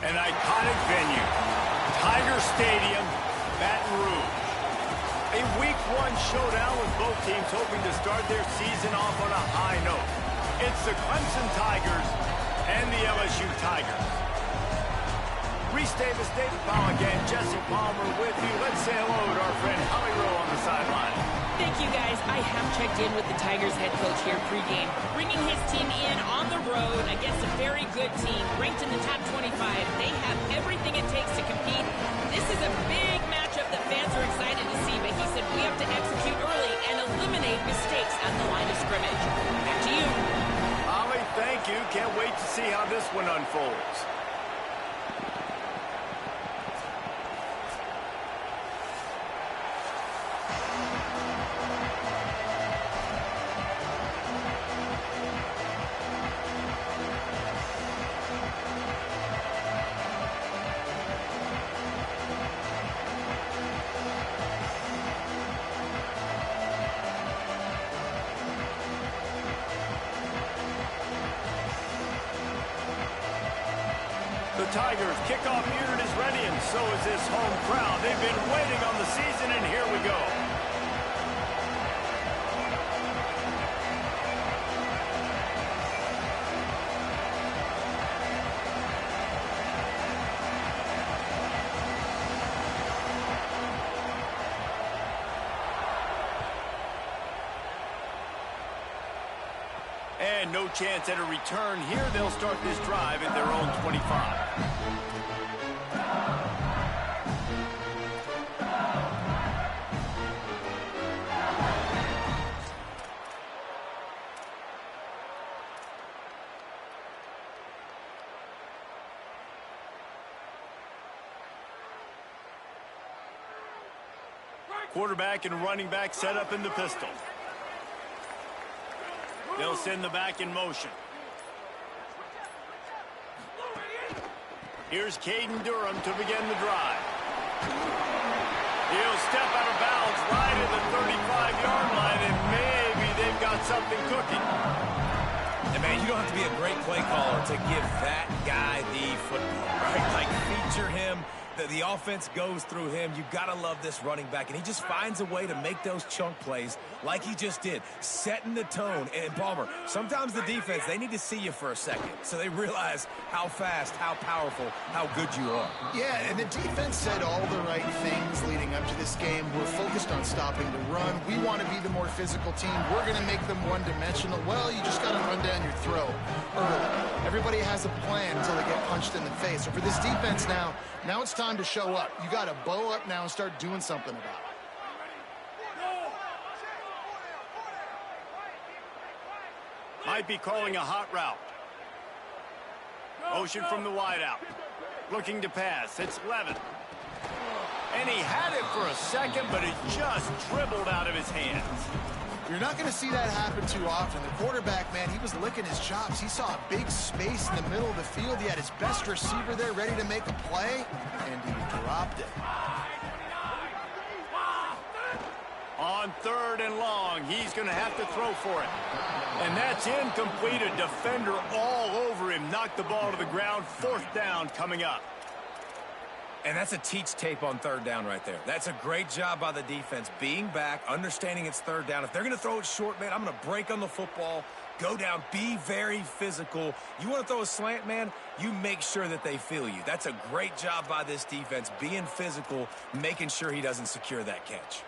An iconic venue, Tiger Stadium, Baton Rouge. A Week 1 showdown with both teams hoping to start their season off on a high note. It's the Clemson Tigers and the LSU Tigers. Reese Davis, David Pollack, and Jesse Palmer with you. Let's say hello to our friend Holly Rowe on the sideline. Thank you, guys. I have checked in with the Tigers head coach here pregame, bringing his team in on the road against a very good team, ranked in the top 25. They have everything it takes to compete. This is a big matchup that fans are excited to see, but he said we have to execute early and eliminate mistakes at the line of scrimmage. Back to you. Holly, thank you. Can't wait to see how this one unfolds. The Tigers kickoff unit is ready, and so is this home crowd. They've been waiting on the season, and here we go. And no chance at a return here. They'll start this drive at their own 25. Quarterback and running back set up in the pistol. They'll send the back in motion. Here's Caden Durham to begin the drive. He'll step out of bounds right at the 35-yard line, and maybe they've got something cooking. And, man, you don't have to be a great play caller to give that guy the football, right? Like, feature him. The offense goes through him. You've got to love this running back. And he just finds a way to make those chunk plays like he just did, setting the tone. And, Palmer, sometimes the defense, they need to see you for a second so they realize how fast, how powerful, how good you are. Yeah, and the defense said all the right things leading up to this game. We're focused on stopping the run. We want to be the more physical team. We're going to make them one-dimensional. Well, you just got to run down your throat early. Everybody has a plan until they get punched in the face. So for this defense now it's time to show up. You got to bow up now and start doing something about it. Might be calling a hot route. Motion from the wideout. Looking to pass. It's Levin. And he had it for a second, but it just dribbled out of his hands. You're not going to see that happen too often. The quarterback, man, he was licking his chops. He saw a big space in the middle of the field. He had his best receiver there ready to make a play, and he dropped it. On 3rd and long, he's going to have to throw for it. And that's incomplete. A defender all over him. Knocked the ball to the ground. 4th down coming up. And that's a teach tape on 3rd down right there. That's a great job by the defense, being back, understanding it's 3rd down. If they're going to throw it short, man, I'm going to break on the football, go down, be very physical. You want to throw a slant, man, you make sure that they feel you. That's a great job by this defense, being physical, making sure he doesn't secure that catch.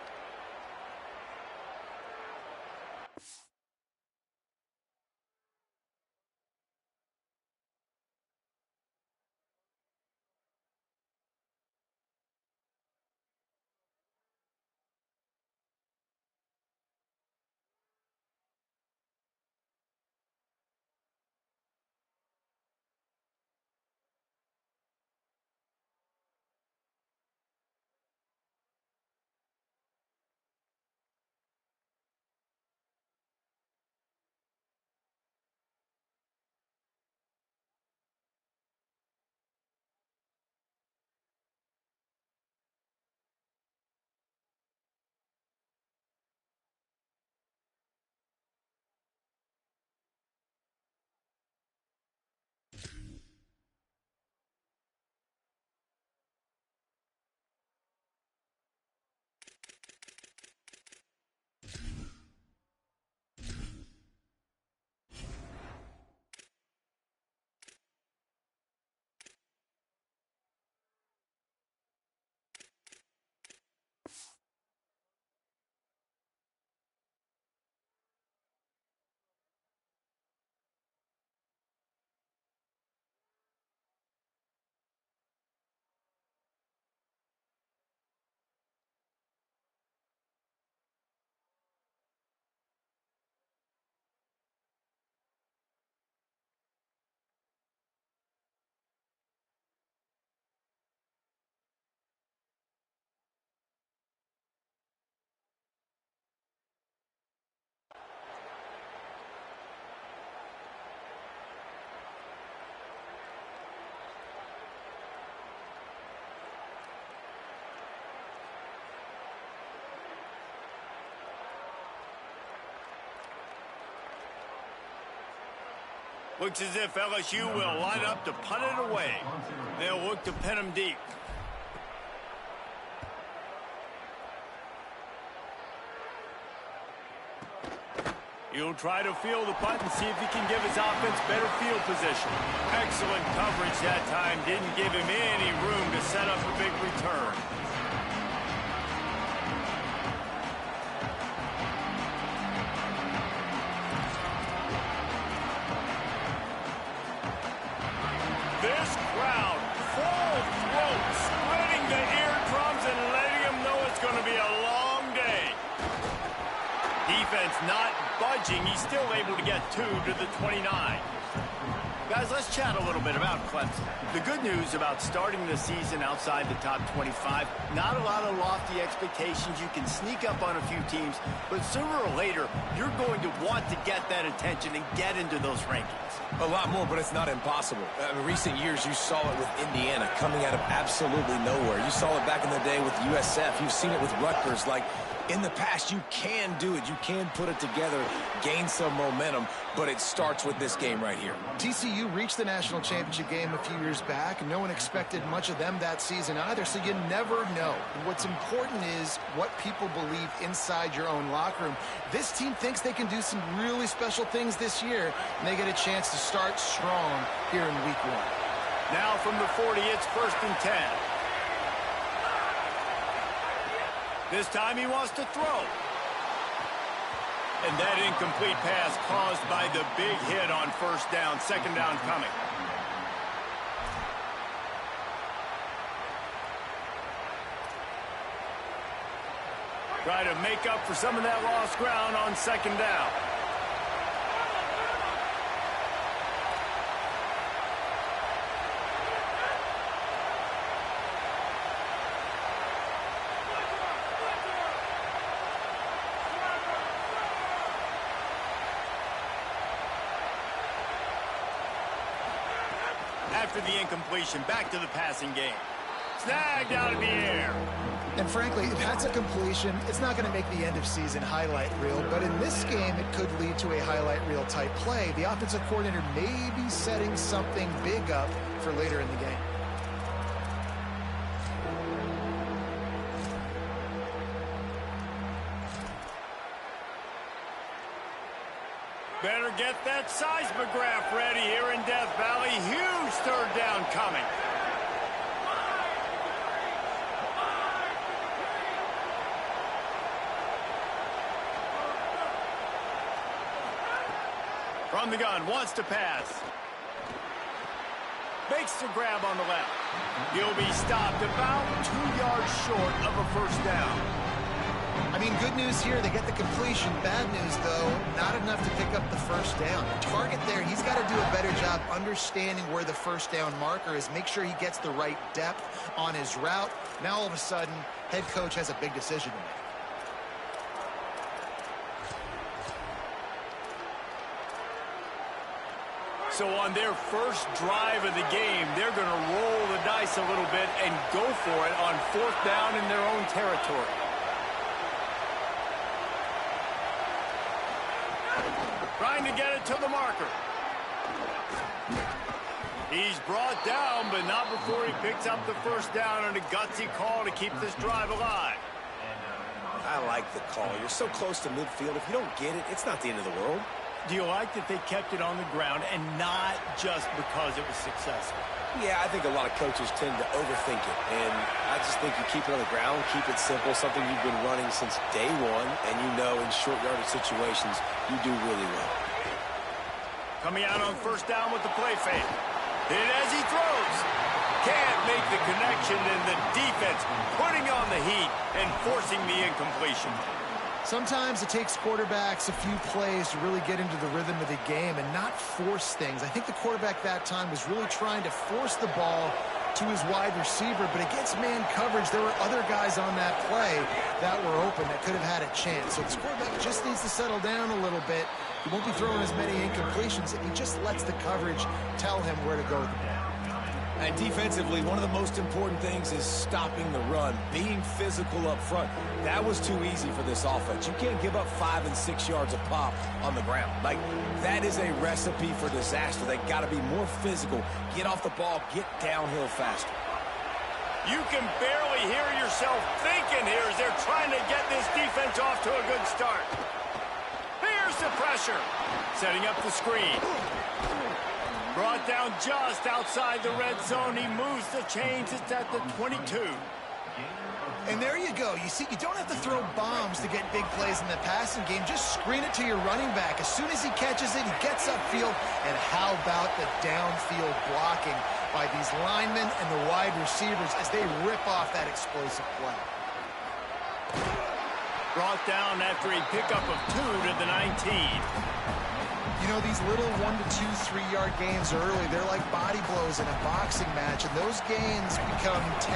Looks as if LSU will line up to punt it away. They'll look to pin him deep. He'll try to field the punt and see if he can give his offense better field position. Excellent coverage that time. Didn't give him any room to set up a big return. This crowd, full throat, spreading the eardrums and letting him know it's going to be a long day. Defense not budging. He's still able to get 2 to the 29. Guys, let's chat a little bit about Clemson. The good news about starting the season outside the top 25, not a lot of lofty expectations. You can sneak up on a few teams, but sooner or later, you're going to want to get that attention and get into those rankings. A lot more, but it's not impossible. In recent years, you saw it with Indiana coming out of absolutely nowhere. You saw it back in the day with USF. You've seen it with Rutgers. Like, in the past, you can do it. You can put it together, gain some momentum, but it starts with this game right here. TCU reached the national championship game a few years back, and no one expected much of them that season either, so you never know. What's important is what people believe inside your own locker room. This team thinks they can do some really special things this year, and they get a chance to start strong here in week 1. Now from the 40, it's 1st and 10. This time he wants to throw. And that incomplete pass caused by the big hit on 1st down. 2nd down coming. Try to make up for some of that lost ground on 2nd down. After the incompletion, back to the passing game. Snagged out of the air. And frankly, if that's a completion, it's not going to make the end-of-season highlight reel. But in this game, it could lead to a highlight reel type play. The offensive coordinator may be setting something big up for later in the game. Better get that seismograph ready here in Death Valley. Huge 3rd down coming. From the gun, wants to pass. Makes the grab on the left. He'll be stopped about 2 yards short of a 1st down. I mean, good news here, they get the completion. Bad news, though, not enough to pick up the 1st down. The target there, he's got to do a better job understanding where the 1st down marker is, make sure he gets the right depth on his route. Now, all of a sudden, head coach has a big decision to make. So on their first drive of the game, they're going to roll the dice a little bit and go for it on 4th down in their own territory. Trying to get it to the marker. He's brought down, but not before he picks up the 1st down and a gutsy call to keep this drive alive. I like the call. You're so close to midfield. If you don't get it, it's not the end of the world. Do you like that they kept it on the ground and not just because it was successful? Yeah, I think a lot of coaches tend to overthink it, and I just think you keep it on the ground, keep it simple, something you've been running since day 1, and you know in short yardage situations you do really well. Coming out on 1st down with the play fake. Hit as he throws. Can't make the connection, and the defense putting on the heat and forcing the incompletion. Sometimes it takes quarterbacks a few plays to really get into the rhythm of the game and not force things. I think the quarterback that time was really trying to force the ball to his wide receiver, but against man coverage, there were other guys on that play that were open that could have had a chance. So this quarterback just needs to settle down a little bit. He won't be throwing as many incompletions if he just lets the coverage tell him where to go with the ball. And defensively, one of the most important things is stopping the run, being physical up front. That was too easy for this offense. You can't give up 5 and 6 yards of pop on the ground. Like, that is a recipe for disaster. They got to be more physical, get off the ball, get downhill faster. You can barely hear yourself thinking here as they're trying to get this defense off to a good start. Here's the pressure. Setting up the screen. Brought down just outside the red zone. He moves the chains. It's at the 22. And there you go. You see, you don't have to throw bombs to get big plays in the passing game. Just screen it to your running back. As soon as he catches it, he gets upfield. And how about the downfield blocking by these linemen and the wide receivers as they rip off that explosive play. Brought down after a pickup of 2 to the 19. You know, these little 1 to 2, 3-yard gains early, they're like body blows in a boxing match, and those gains become 10,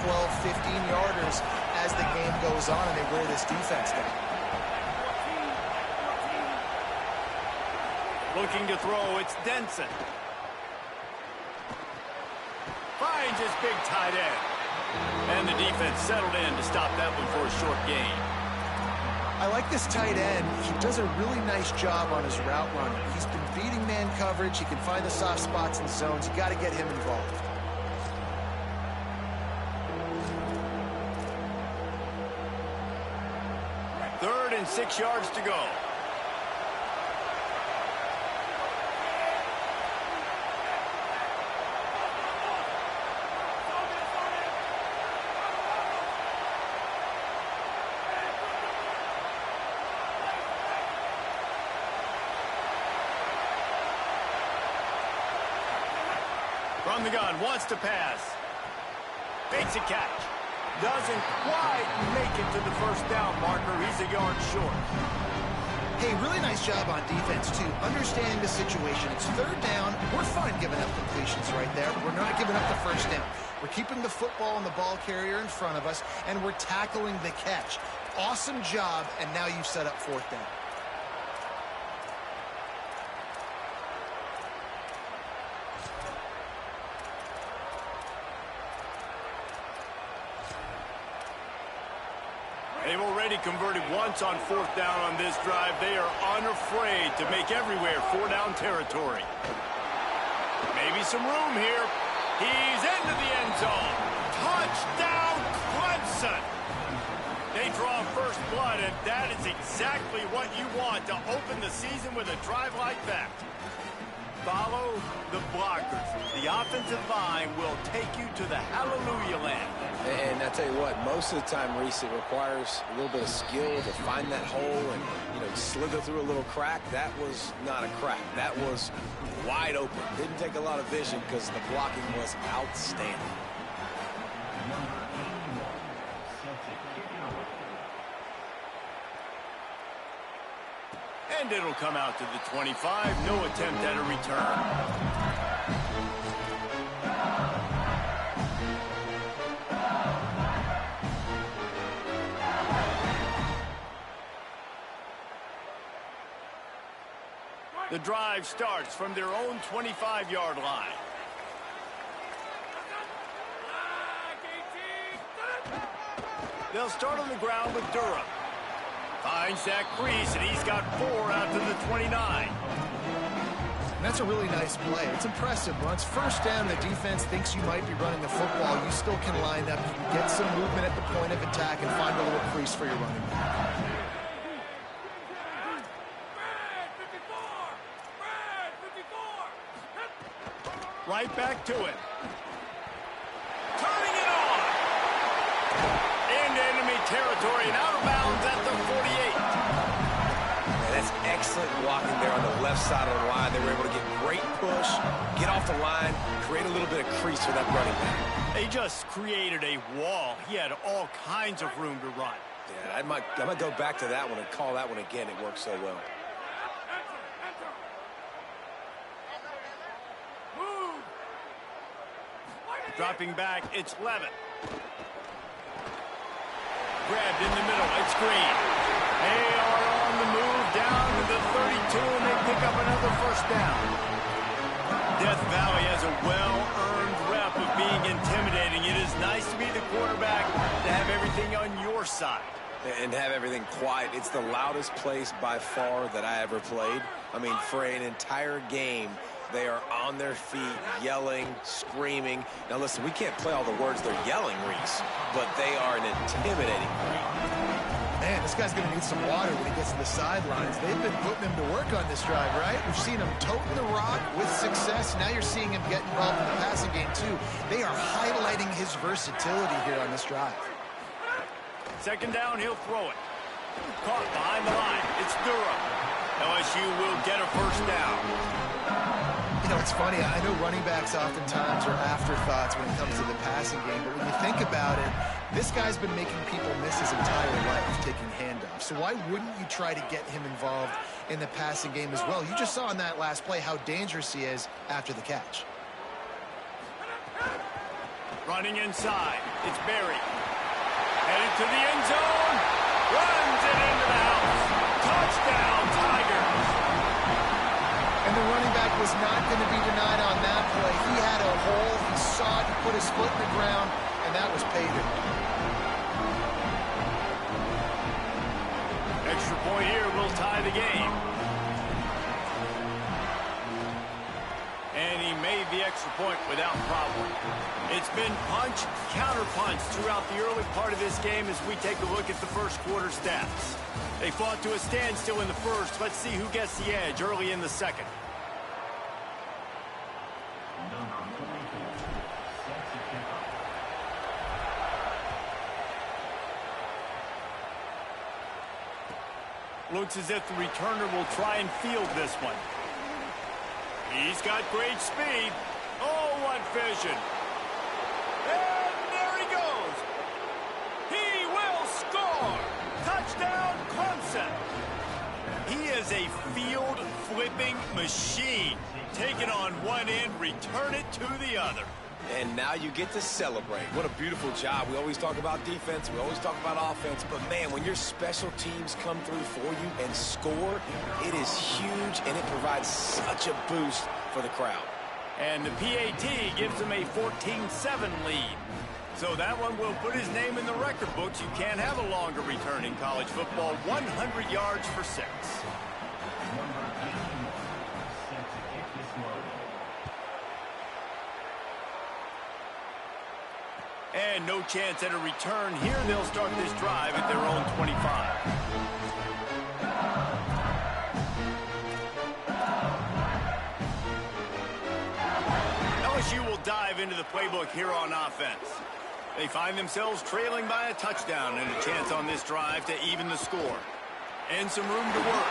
12, 15-yarders as the game goes on, and they wear this defense down. Looking to throw, it's Denson. Finds his big tight end. And the defense settled in to stop that one for a short gain. I like this tight end. He does a really nice job on his route running. He's been beating man coverage. He can find the soft spots and zones. You got to get him involved. Third and 6 yards to go. From the gun, wants to pass. Makes a catch. Doesn't quite make it to the first down marker. He's a yard short. Hey, really nice job on defense, too. Understanding the situation. It's third down. We're fine giving up completions right there. We're not giving up the first down. We're keeping the football and the ball carrier in front of us, and we're tackling the catch. Awesome job, and now you've set up fourth down. They've already converted once on fourth down on this drive. They are unafraid to make everywhere four-down territory. Maybe some room here. He's into the end zone. Touchdown, Clemson! They draw first blood, and that is exactly what you want to open the season with a drive like that. Follow the blockers. The offensive line will take you to the hallelujah land. And I tell you what, most of the time, Reese, it requires a little bit of skill to find that hole and, slither through a little crack. That was not a crack. That was wide open. Didn't take a lot of vision because the blocking was outstanding. And it'll come out to the 25. No attempt at a return. The drive starts from their own 25-yard line. They'll start on the ground with Durham. Finds that crease, and he's got 4 out to the 29. And that's a really nice play. It's impressive. Once first down, the defense thinks you might be running the football. You still can line up. You can get some movement at the point of attack and find a little crease for your running back. Right back to it. Turning it on. Into enemy territory and out of bounds at the 48. Yeah, that's excellent blocking there on the left side of the line. They were able to get great push, get off the line, create a little bit of crease for that running back. They just created a wall. He had all kinds of room to run. Yeah, I might go back to that one and call that one again. It worked so well. Dropping back, it's Levitt. Grabbed in the middle, it's Green. They are on the move down to the 32, and they pick up another first down. Death Valley has a well-earned rep being intimidating. It is nice to be the quarterback, to have everything on your side. And have everything quiet. It's the loudest place by far that I ever played. I mean, for an entire game, they are on their feet, yelling, screaming. Now, listen, we can't play all the words they're yelling, Reese, but they are an intimidating crowd. Man, this guy's going to need some water when he gets to the sidelines. They've been putting him to work on this drive, right? We've seen him toting the rock with success. Now you're seeing him get involved in the passing game, too. They are highlighting his versatility here on this drive. Second down, he'll throw it. Caught behind the line. It's Durham. LSU will get a first down. You know, it's funny. I know running backs oftentimes are afterthoughts when it comes to the passing game, but when you think about it, this guy's been making people miss his entire life taking handoffs. So why wouldn't you try to get him involved in the passing game as well? You just saw in that last play how dangerous he is after the catch. Running inside. It's Berry. Headed to the end zone. Runs it into the house. Touchdown, Tigers. And the running back was not going to be denied on that play. He had a hole. He saw it. He put his foot in the ground, and that was pay dirt. Extra point here will tie the game. And he made the extra point without problem. It's been punch, counter punch throughout the early part of this game as we take a look at the first quarter stats. They fought to a standstill in the first. Let's see who gets the edge early in the second. Looks as if the returner will try and field this one. He's got great speed. Oh, what vision. And there he goes. He will score. Touchdown, Clemson. He is a field-flipping machine. Take it on one end, return it to the other. And now you get to celebrate. What a beautiful job. We always talk about defense. We always talk about offense. But, man, when your special teams come through for you and score, it is huge, and it provides such a boost for the crowd. And the PAT gives him a 14-7 lead. So that one will put his name in the record books. You can't have a longer return in college football. 100 yards for 6. And no chance at a return here. They'll start this drive at their own 25. LSU will dive into the playbook here on offense. They find themselves trailing by a touchdown and a chance on this drive to even the score. And some room to work.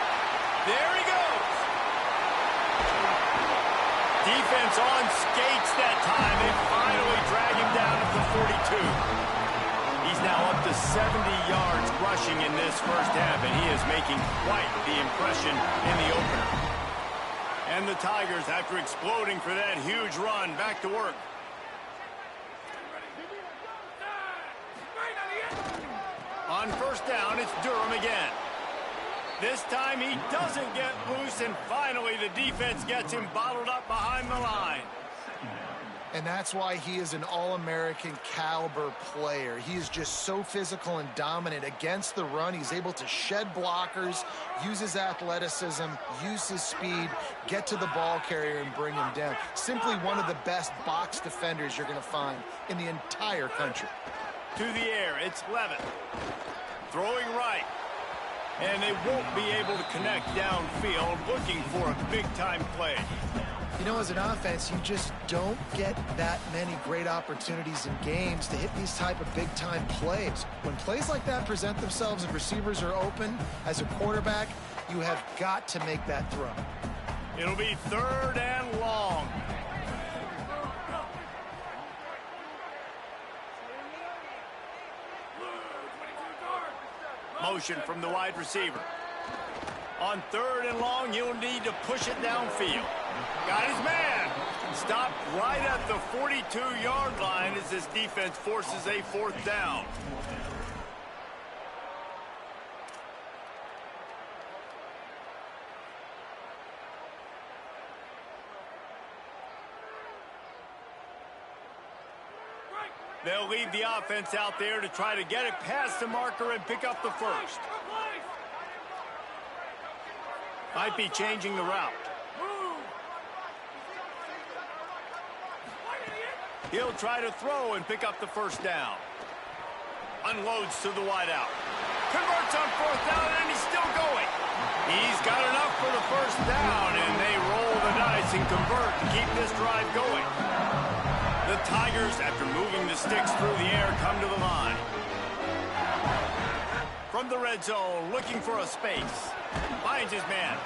There he goes. Defense on skates that time. They finally drag him down at the 42. He's now up to 70 yards rushing in this first half, and he is making quite the impression in the opener. And the Tigers, after exploding for that huge run, back to work. On first down, it's Durham again. This time he doesn't get loose, and finally the defense gets him bottled up behind the line. And that's why he is an All-American caliber player. He is just so physical and dominant against the run. He's able to shed blockers, use his athleticism, use his speed, get to the ball carrier and bring him down. Simply one of the best box defenders you're going to find in the entire country. To the air, it's Levitt. Throwing right. And they won't be able to connect downfield, looking for a big-time play. You know, as an offense, you just don't get that many great opportunities in games to hit these type of big-time plays. When plays like that present themselves and receivers are open, as a quarterback, you have got to make that throw. It'll be third and long. Motion from the wide receiver. On third and long, he'll need to push it downfield. Got his man. Stopped right at the 42-yard line as this defense forces a fourth down. They'll leave the offense out there to try to get it past the marker and pick up the first. Might be changing the route. He'll try to throw and pick up the first down. Unloads to the wideout. Converts on fourth down, and he's still going. He's got enough for the first down, and they roll the dice and convert to keep this drive going. The Tigers, after moving the sticks through the air, come to the line. From the red zone, looking for a space. Finds his man.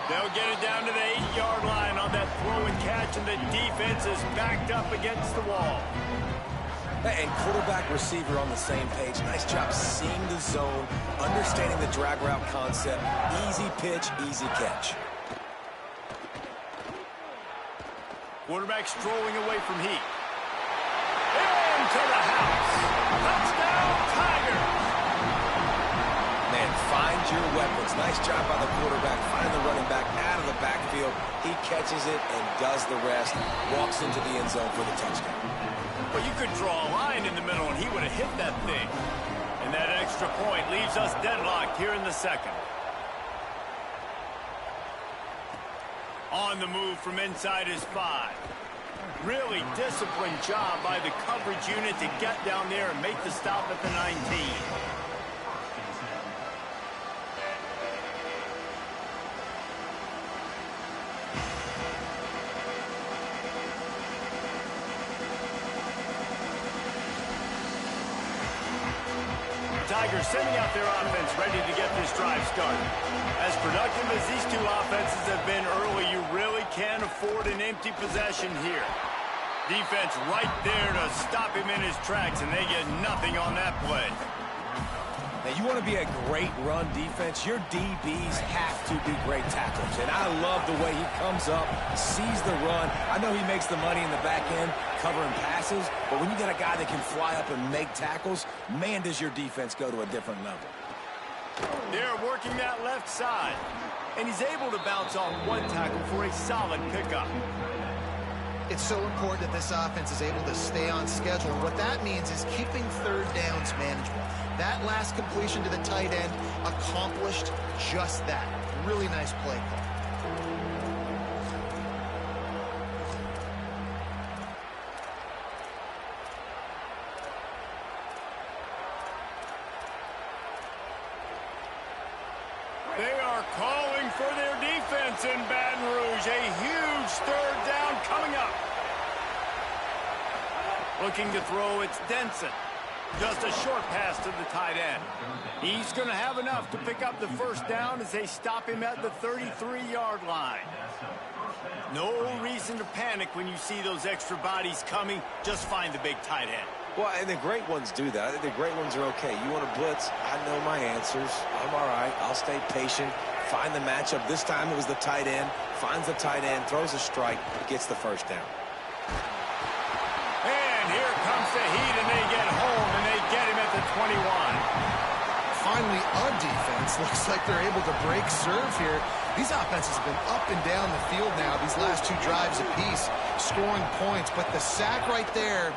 They'll get it down to the 8-yard line on that throw and catch, and the defense is backed up against the wall. And quarterback receiver on the same page. Nice job seeing the zone, understanding the drag route concept. Easy pitch, easy catch. Quarterback strolling away from heat. Into the house. Touchdown, Tigers. Man, find your weapons. Nice job by the quarterback. Find the running back out of the backfield. He catches it and does the rest. Walks into the end zone for the touchdown. Well, you could draw a line in the middle, and he would have hit that thing. And that extra point leaves us deadlocked here in the second. On the move from inside his 5. Really disciplined job by the coverage unit to get down there and make the stop at the 19. Tigers sending out their offense ready to get this drive started. As productive as these two offenses have been early, you really can't afford an empty possession here. Defense right there to stop him in his tracks, and they get nothing on that play. Now, you want to be a great run defense, your DBs have to be great tacklers. And I love the way he comes up, sees the run. I know he makes the money in the back end covering passes, but when you got a guy that can fly up and make tackles, man, does your defense go to a different level. They're working that left side, and he's able to bounce off one tackle for a solid pickup. It's so important that this offense is able to stay on schedule. What that means is keeping third downs manageable. That last completion to the tight end accomplished just that. Really nice play call. They are calling for their defense in Baton Rouge. A huge third down coming up. Looking to throw, it's Denson. Just a short pass to the tight end. He's going to have enough to pick up the first down as they stop him at the 33-yard line. No reason to panic when you see those extra bodies coming. Just find the big tight end. Well, and the great ones do that. I think the great ones are okay. You want to blitz? I know my answers. I'm all right. I'll stay patient. Find the matchup. This time it was the tight end. Finds the tight end, throws a strike, gets the first down. And here comes the heat, and they get home, and they get him at the 21. Finally, a defense looks like they're able to break serve here. These offenses have been up and down the field now, these last two drives apiece, scoring points. But the sack right there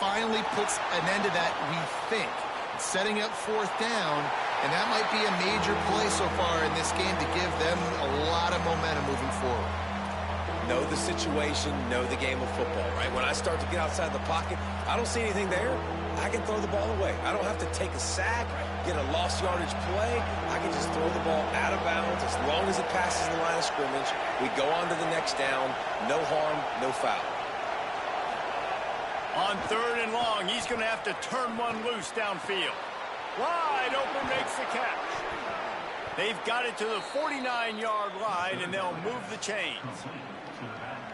finally puts an end to that, we think. Setting up fourth down, and that might be a major play so far in this game to give them a lot of momentum moving forward. Know the situation, know the game of football, right? When I start to get outside the pocket, I don't see anything there. I can throw the ball away. I don't have to take a sack, get a lost yardage play. I can just throw the ball out of bounds as long as it passes the line of scrimmage. We go on to the next down. No harm, no foul. On third and long, he's going to have to turn one loose downfield. Wide open makes the catch. They've got it to the 49-yard line, and they'll move the chains.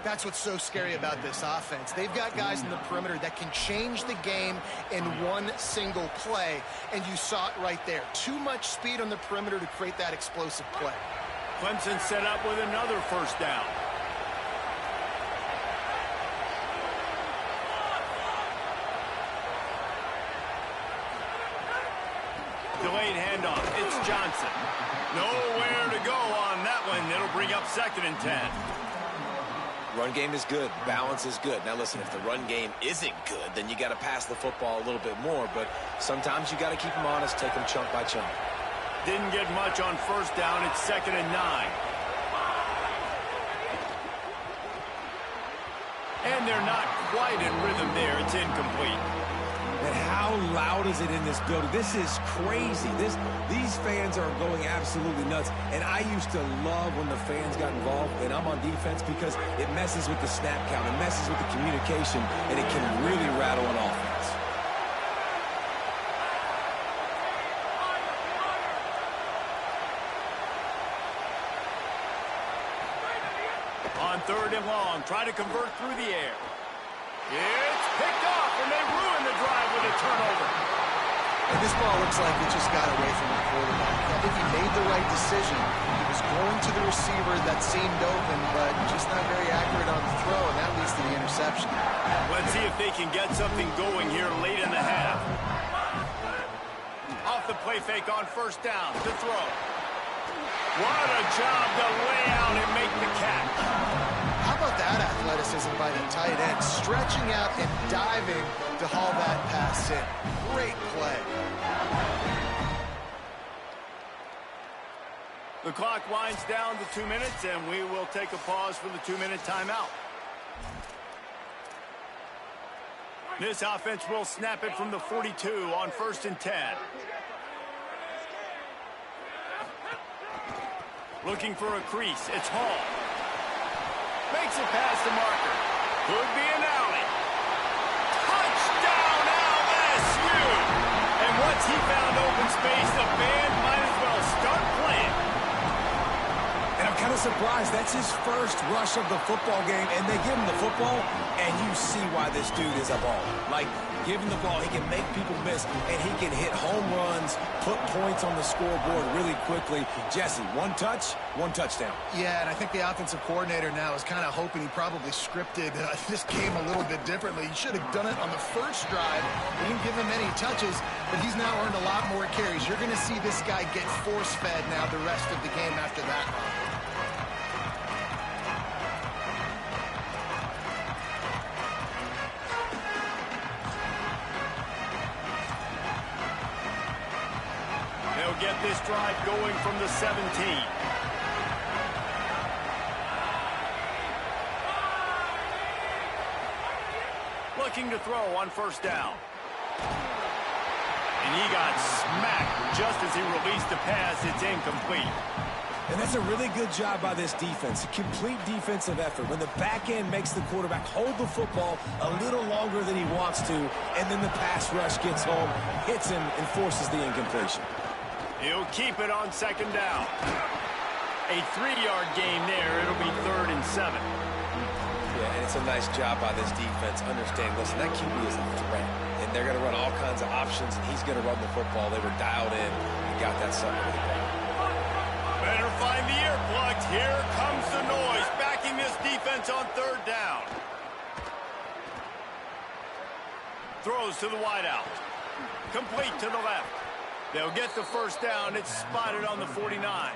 That's what's so scary about this offense. They've got guys in the perimeter that can change the game in one single play, and you saw it right there. Too much speed on the perimeter to create that explosive play. Clemson set up with another first down. Delayed handoff. It's Johnson. Nowhere to go on that one. It'll bring up 2nd and 10. Run game is good. Balance is good. Now, listen, if the run game isn't good, then you got to pass the football a little bit more. But sometimes you got to keep them honest, take them chunk by chunk. Didn't get much on first down. It's 2nd and 9. And they're not quite in rhythm there. It's incomplete. And how loud is it in this building? This is crazy. These fans are going absolutely nuts. And I used to love when the fans got involved, and I'm on defense, because it messes with the snap count. It messes with the communication, and it can really rattle an offense. On 3rd and long, try to convert through the air. It's picked off, and they ruin the drive with a turnover. And this ball looks like it just got away from the quarterback. I think he made the right decision. He was going to the receiver that seemed open, but just not very accurate on the throw, and that leads to the interception. Let's see if they can get something going here late in the half. Off the play fake on first down to throw. What a job to lay out and make the catch. How about that athleticism by the tight end, stretching out and diving to haul that pass in. Great play. The clock winds down to 2 minutes, and we will take a pause for the 2-minute timeout. This offense will snap it from the 42 on 1st and 10. Looking for a crease. It's Hall. Makes it past the marker. Could be an alley. Touchdown, LSU! And once he found open space, the band might as well start playing. And I'm kind of surprised. That's his first rush of the football game, and they give him the football, and you see why this dude is a baller. Like, give him the ball, he can make people miss, and he can hit home runs, put points on the scoreboard really quickly. Jesse, one touch, one touchdown. Yeah, and I think the offensive coordinator now is kind of hoping he probably scripted this game a little bit differently. He should have done it on the first drive. He didn't give him any touches, but he's now earned a lot more carries. You're going to see this guy get force-fed now the rest of the game after that. They'll get this drive going from the 17. Looking to throw on first down. And he got smacked just as he released the pass. It's incomplete. And that's a really good job by this defense. A complete defensive effort. When the back end makes the quarterback hold the football a little longer than he wants to, and then the pass rush gets home, hits him, and forces the incompletion. He'll keep it on 2nd down. A 3-yard gain there. It'll be 3rd and 7. Yeah, and it's a nice job by this defense. Understand, listen, that QB is a threat. And they're going to run all kinds of options, and he's going to run the football. They were dialed in and got that sucker with the ball. Better find the earplugs. Here comes the noise. Backing this defense on 3rd down. Throws to the wideout. Complete to the left. They'll get the first down. It's spotted on the 49.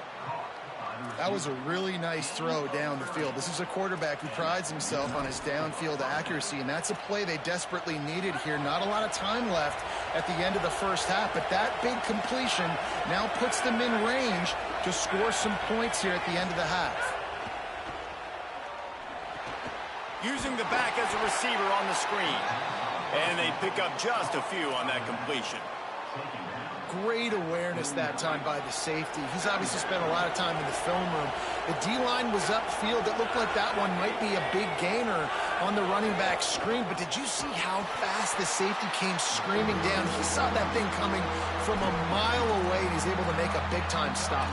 That was a really nice throw down the field. This is a quarterback who prides himself on his downfield accuracy, and that's a play they desperately needed here. Not a lot of time left at the end of the first half, but that big completion now puts them in range to score some points here at the end of the half. Using the back as a receiver on the screen. And they pick up just a few on that completion. Great awareness that time by the safety. He's obviously spent a lot of time in the film room. The D-line was upfield. It looked like that one might be a big gainer on the running back screen, but did you see how fast the safety came screaming down? He saw that thing coming from a mile away, and he's able to make a big-time stop.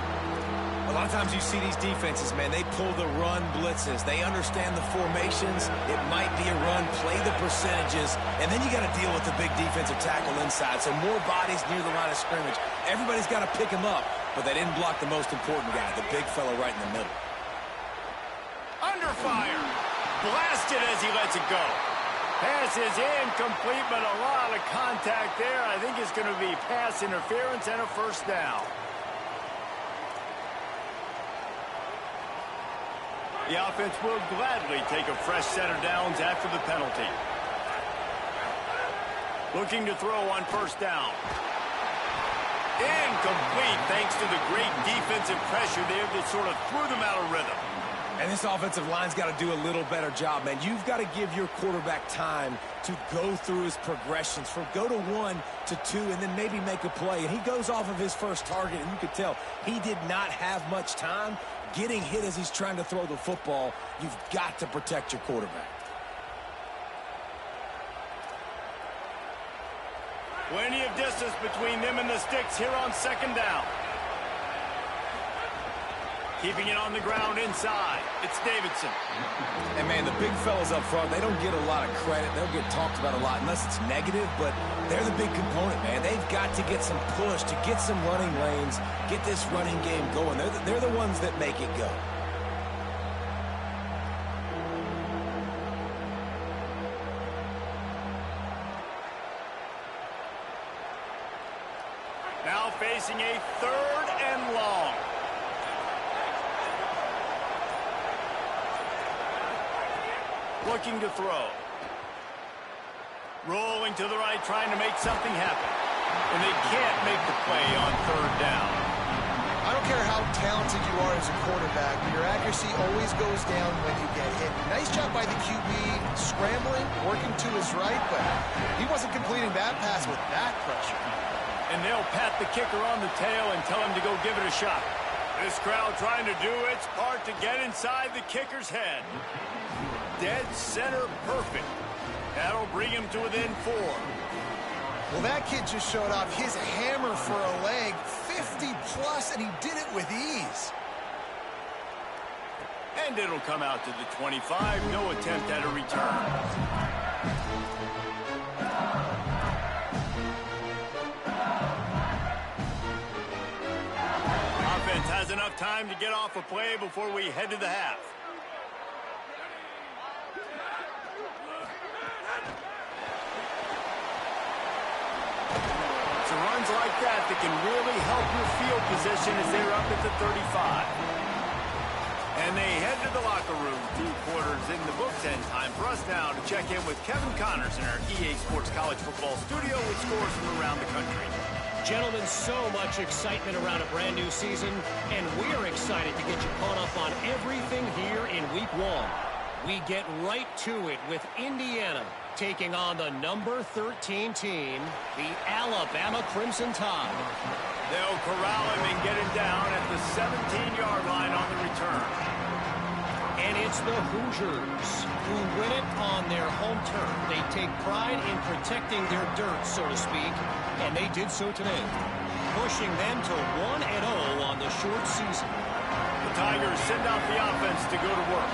A lot of times you see these defenses, man, they pull the run blitzes. They understand the formations. It might be a run, play the percentages, and then you got to deal with the big defensive tackle inside. So more bodies near the line of scrimmage. Everybody's got to pick him up, but they didn't block the most important guy, the big fella right in the middle. Under fire. Blasted as he lets it go. Pass is incomplete, but a lot of contact there. I think it's going to be pass interference and a first down. The offense will gladly take a fresh set of downs after the penalty. Looking to throw on first down. Incomplete thanks to the great defensive pressure there that sort of threw them out of rhythm. And this offensive line's got to do a little better job, man. You've got to give your quarterback time to go through his progressions, from go to 1 to 2, and then maybe make a play. And he goes off of his first target, and you could tell he did not have much time getting hit as he's trying to throw the football. You've got to protect your quarterback. Plenty of distance between them and the sticks here on second down. Keeping it on the ground inside. It's Davidson. And, man, the big fellas up front, they don't get a lot of credit. They'll get talked about a lot unless it's negative, but they're the big component, man. They've got to get some push, to get some running lanes, get this running game going. They're the ones that make it go. Now facing a 3rd and long. Looking to throw. Rolling to the right, trying to make something happen. And they can't make the play on 3rd down. I don't care how talented you are as a quarterback, but your accuracy always goes down when you get hit. Nice job by the QB scrambling, working to his right, but he wasn't completing that pass with that pressure. And they'll pat the kicker on the tail and tell him to go give it a shot. This crowd trying to do its part to get inside the kicker's head. Dead center perfect. That'll bring him to within 4. Well, that kid just showed off his hammer for a leg, 50+, and he did it with ease. And it'll come out to the 25. No attempt at a return. Offense has enough time to get off a play before we head to the half. Runs like that can really help your field position as they're up at the 35. And they head to the locker room. 2 quarters in the books, and time for us now to check in with Kevin Connors in our EA Sports College Football studio with scores from around the country. Gentlemen, so much excitement around a brand new season, and we're excited to get you caught up on everything here in Week 1. We get right to it with Indiana taking on the number 13 team, the Alabama Crimson Tide. They'll corral him and get him down at the 17-yard line on the return. And it's the Hoosiers who win it on their home turf. They take pride in protecting their dirt, so to speak, and they did so today, pushing them to 1-0 on the short season. The Tigers send out the offense to go to work.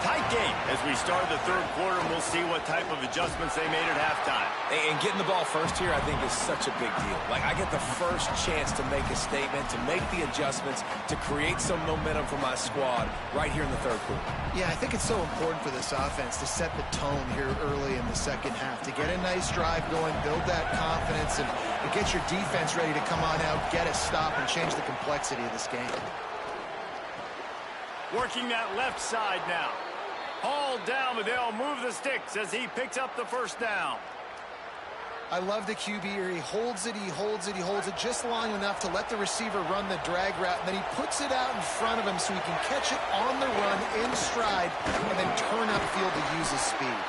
Tight game as we start the 3rd quarter, and we'll see what type of adjustments they made at halftime. And getting the ball first here, I think, is such a big deal. Like, I get the first chance to make a statement, to make the adjustments, to create some momentum for my squad right here in the 3rd quarter. Yeah, I think it's so important for this offense to set the tone here early in the second half, to get a nice drive going, build that confidence, and get your defense ready to come on out, get a stop, and change the complexity of this game. Working that left side now. Hauled down, but they'll move the sticks as he picks up the first down. I love the QB here. He holds it, he holds it, he holds it just long enough to let the receiver run the drag route, and then he puts it out in front of him so he can catch it on the run in stride and then turn upfield to use his speed.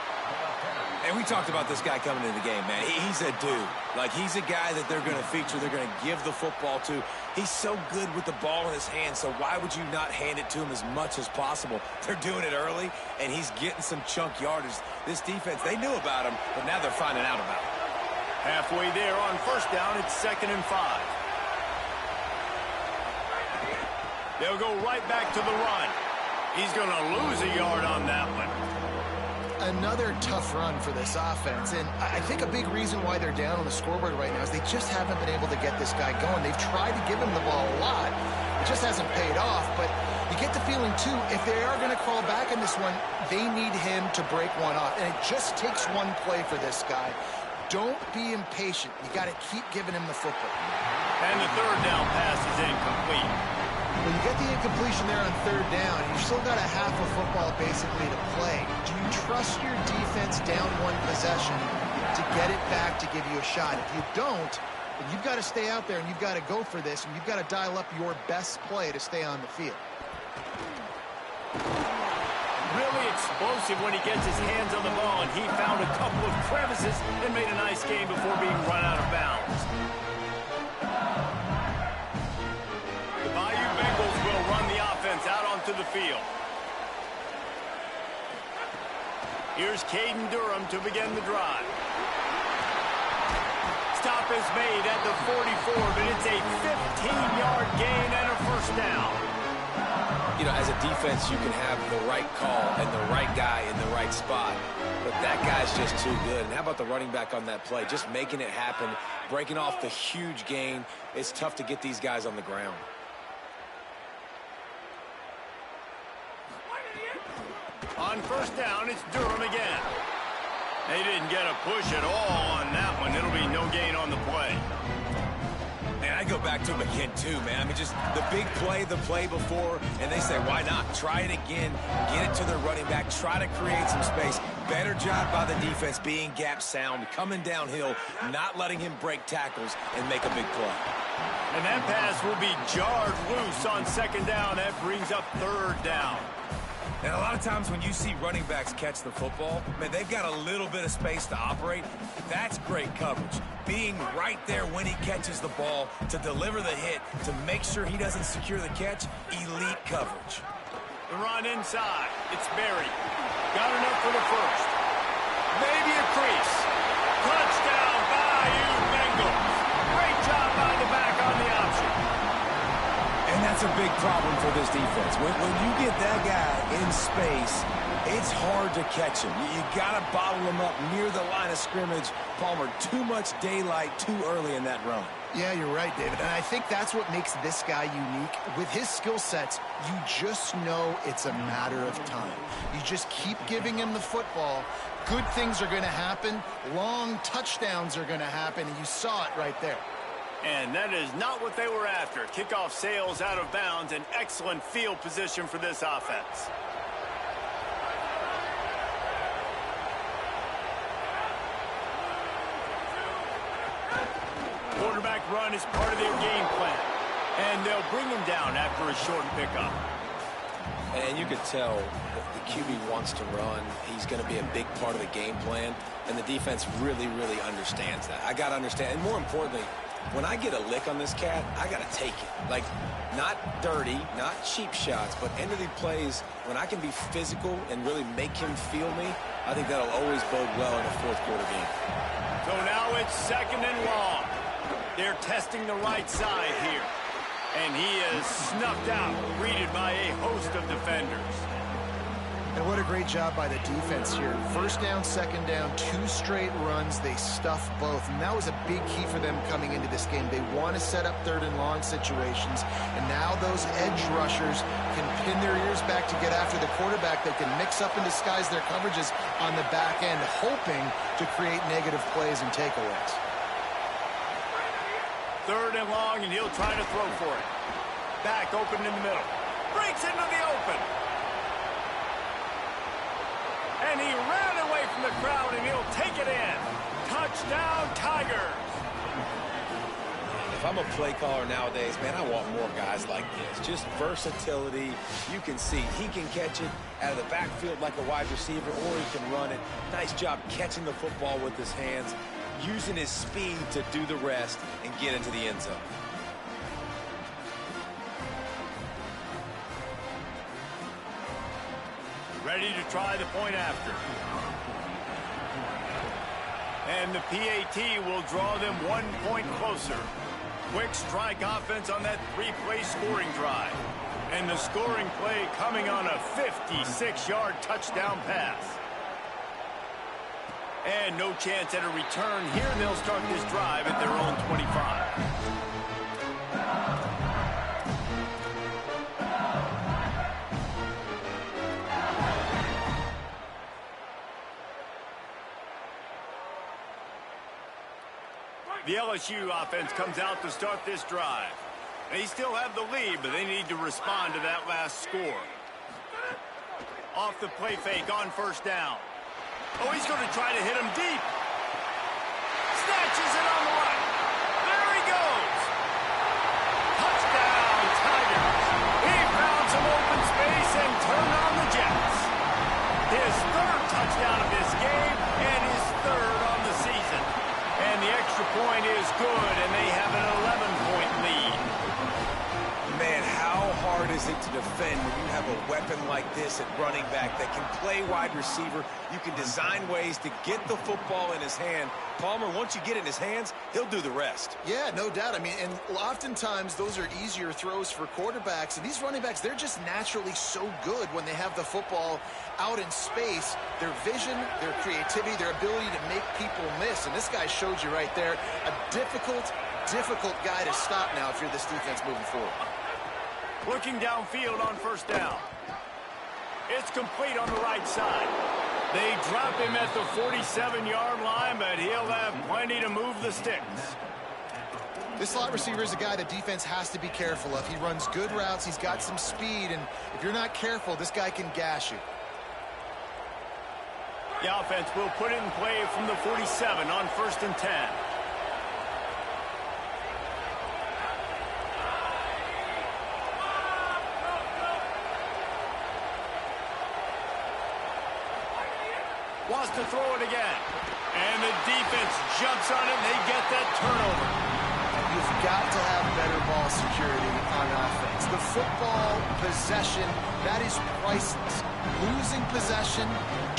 And we talked about this guy coming into the game, man. He's a dude. Like, he's a guy that they're going to feature, they're going to give the football to. He's so good with the ball in his hands, so why would you not hand it to him as much as possible? They're doing it early, and he's getting some chunk yardage. This defense, they knew about him, but now they're finding out about him. Halfway there on first down, it's 2nd and 5. They'll go right back to the run. He's going to lose a yard on that one. Another tough run for this offense, and I think a big reason why they're down on the scoreboard right now is they just haven't been able to get this guy going. They've tried to give him the ball a lot. It just hasn't paid off, but you get the feeling, too, if they are going to crawl back in this one, they need him to break one off, and it just takes one play for this guy. Don't be impatient. You got to keep giving him the football. And the 3rd down pass is incomplete. Well, you get the incompletion there on third down. You've still got a half of football basically to play. Do you trust your defense down one possession to get it back to give you a shot? If you don't, then you've got to stay out there and you've got to go for this, and you've got to dial up your best play to stay on the field. Really explosive when he gets his hands on the ball, and he found a couple of crevices and made a nice game before being run out of bounds. The Bayou Bengals will run the offense out onto the field. Here's Caden Durham to begin the drive. Stop is made at the 44, but it's a 15-yard gain and a first down. You know, as a defense, you can have the right call and the right guy in the right spot, but that guy's just too good. And how about the running back on that play? Just making it happen, breaking off the huge gain. It's tough to get these guys on the ground. On first down, it's Durham again. They didn't get a push at all on that one. It'll be no gain on the play. And I go back to him again, too, man. I mean, just the big play, the play before, and they say, why not? Try it again, get it to their running back, try to create some space. Better job by the defense being gap sound, coming downhill, not letting him break tackles and make a big play. And that pass will be jarred loose on second down. That brings up third down. And a lot of times when you see running backs catch the football, man, they've got a little bit of space to operate. That's great coverage. Being right there when he catches the ball to deliver the hit, to make sure he doesn't secure the catch, elite coverage. The run inside. It's Berry. Got enough for the first. Maybe a crease. Touchdown, Bayou Bengals. Great job by the back on the option. And that's a big problem for this defense. When you get that guy in space, it's hard to catch him. You got to bottle him up near the line of scrimmage. Palmer, too much daylight too early in that run. Yeah, you're right, David. And I think that's what makes this guy unique. With his skill sets, you just know it's a matter of time. You just keep giving him the football. Good things are going to happen. Long touchdowns are going to happen. And you saw it right there. And that is not what they were after. Kickoff sails out of bounds. An excellent field position for this offense. Quarterback run is part of their game plan. And they'll bring him down after a short pickup. And you could tell the QB wants to run. He's going to be a big part of the game plan. And the defense really, really understands that. I got to understand. And more importantly, when I get a lick on this cat, I got to take it. Like, not dirty, not cheap shots, but end of the plays, when I can be physical and really make him feel me, I think that'll always bode well in a fourth quarter game. So now it's second and long. They're testing the right side here. And he is snuffed out, greeted by a host of defenders. And what a great job by the defense here. First down, second down, 2 straight runs. They stuffed both. And that was a big key for them coming into this game. They want to set up third and long situations. And now those edge rushers can pin their ears back to get after the quarterback. They can mix up and disguise their coverages on the back end, hoping to create negative plays and takeaways. Third and long, and he'll try to throw for it. Back open in the middle. Breaks into the open. And he ran away from the crowd, and he'll take it in. Touchdown, Tigers. If I'm a play caller nowadays, man, I want more guys like this. Just versatility. You can see he can catch it out of the backfield like a wide receiver, or he can run it. Nice job catching the football with his hands, using his speed to do the rest and get into the end zone. Ready to try the point after. And the PAT will draw them 1 point closer. Quick strike offense on that 3-play scoring drive. And the scoring play coming on a 56-yard touchdown pass. And no chance at a return here. They'll start this drive at their own 25. The LSU offense comes out to start this drive. They still have the lead, but they need to respond to that last score. Off the play fake on first down. Oh, he's going to try to hit him deep. Snatches it on the right. There he goes. Touchdown, Tigers. He found some open space and turned on the Jets. His third touchdown of this game and his third on the season. And the extra point is good, and they have an 11-point lead. Man, how hard is it to defend when you have a weapon like this at running back that can play wide receiver? You can design ways to get the football in his hand. Palmer, once you get it in his hands, he'll do the rest. Yeah, no doubt. I mean, and oftentimes those are easier throws for quarterbacks. And these running backs, they're just naturally so good when they have the football out in space. Their vision, their creativity, their ability to make people miss. And this guy showed you right there, a difficult guy to stop now if you're this defense moving forward. Looking downfield on first down. It's complete on the right side. They drop him at the 47-yard line, but he'll have plenty to move the sticks. This slot receiver is a guy the defense has to be careful of. He runs good routes. He's got some speed, and if you're not careful, this guy can gash you. The offense will put it in play from the 47 on 1st and 10. Wants to throw it again. And the defense jumps on it, and they get that turnover. You've got to have better ball security on offense. The football possession, that is priceless. Losing possession,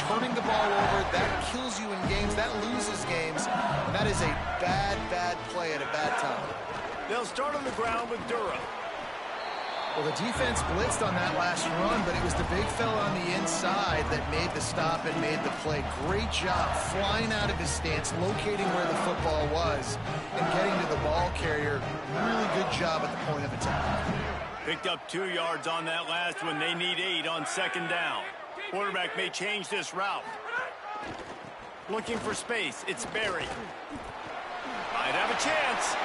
turning the ball over, that kills you in games, that loses games. And that is a bad play at a bad time. They'll start on the ground with Durham. Well, the defense blitzed on that last run, but it was the big fella on the inside that made the stop and made the play. Great job flying out of his stance, locating where the football was, and getting to the ball carrier. Really good job at the point of attack. Picked up 2 yards on that last one. They need 8 on 2nd down. Quarterback may change this route. Looking for space. It's Berry. Might have a chance.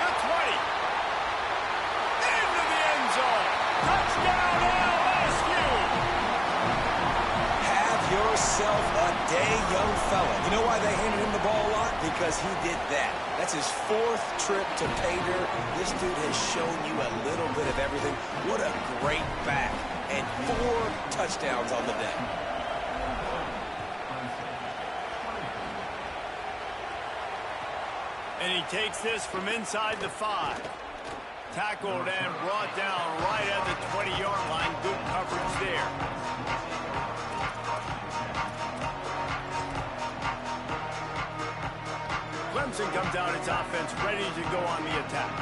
The 20. Touchdown, LSU! Have yourself a day, young fella. You know why they handed him the ball a lot? Because he did that. That's his 4th trip to pay dirt. This dude has shown you a little bit of everything. What a great back. And 4 touchdowns on the day. And he takes this from inside the 5. Tackled and brought down right at the 20-yard line. Good coverage there. Clemson comes out its offense ready to go on the attack.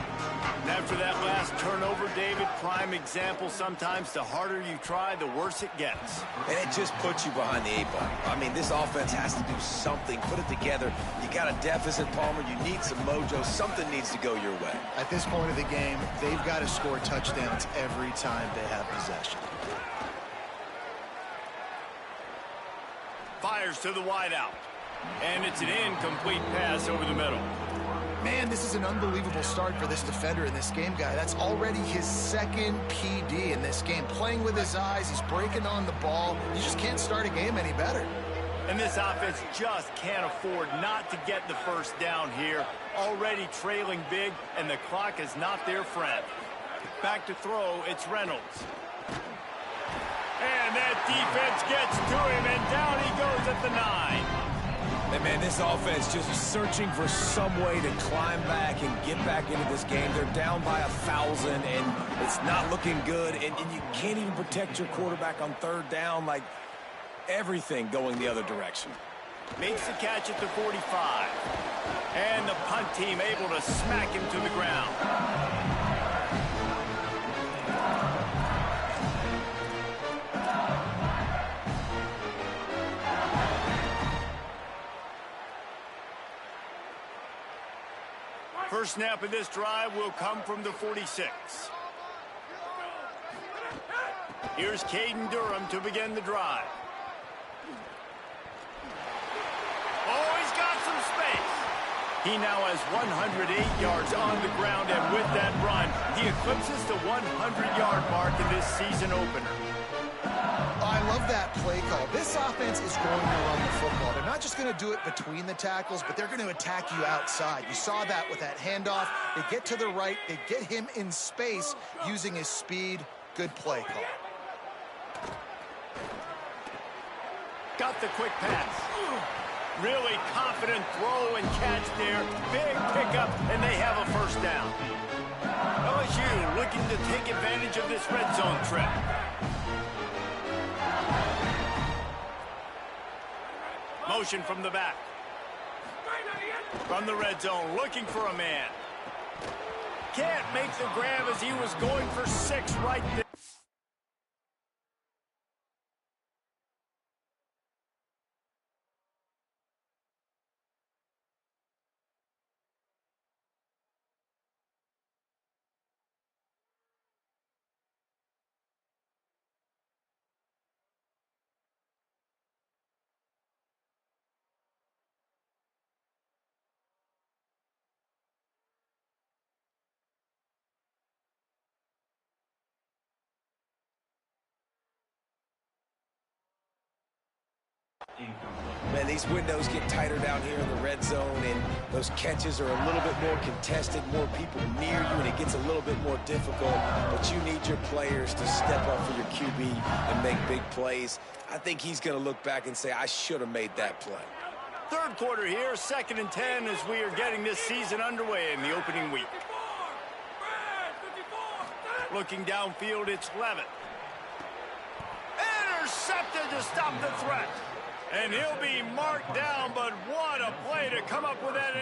And after that last turnover, David, prime example, sometimes the harder you try, the worse it gets. And it just puts you behind the 8 ball. I mean, this offense has to do something. Put it together. You got a deficit, Palmer. You need some mojo. Something needs to go your way. At this point of the game, they've got to score touchdowns every time they have possession. Fires to the wideout. And it's an incomplete pass over the middle. Man, this is an unbelievable start for this defender in this game, guy. That's already his 2nd PD in this game. Playing with his eyes, he's breaking on the ball. You just can't start a game any better. And this offense just can't afford not to get the first down here. Already trailing big, and the clock is not their friend. Back to throw, it's Reynolds. And that defense gets to him, and down he goes at the 9. And man, this offense just searching for some way to climb back and get back into this game. They're down by 1,000, and it's not looking good. And you can't even protect your quarterback on 3rd down. Like, everything going the other direction. Makes the catch at the 45. And the punt team able to smack him to the ground. First snap of this drive will come from the 46. Here's Caden Durham to begin the drive. Oh, he's got some space. He now has 108 yards on the ground, and with that run, he eclipses the 100-yard mark in this season opener. I love that play call. This offense is going to run the football. They're not just going to do it between the tackles, but they're going to attack you outside. You saw that with that handoff. They get to the right. They get him in space using his speed. Good play call. Got the quick pass. Really confident throw and catch there. Big pickup, and they have a first down. LSU looking to take advantage of this red zone trip. Motion from the back. From the red zone, looking for a man. Can't make the grab as he was going for 6 right there. Man, these windows get tighter down here in the red zone, and those catches are a little bit more contested, more people near you, and it gets a little bit more difficult. But you need your players to step up for your QB and make big plays. I think he's going to look back and say, I should have made that play. Third quarter here, 2nd and 10 as we are getting this season underway in the opening week. Looking downfield, it's Levitt. Intercepted to stop the threat. And he'll be marked down, but what a play to come up with that.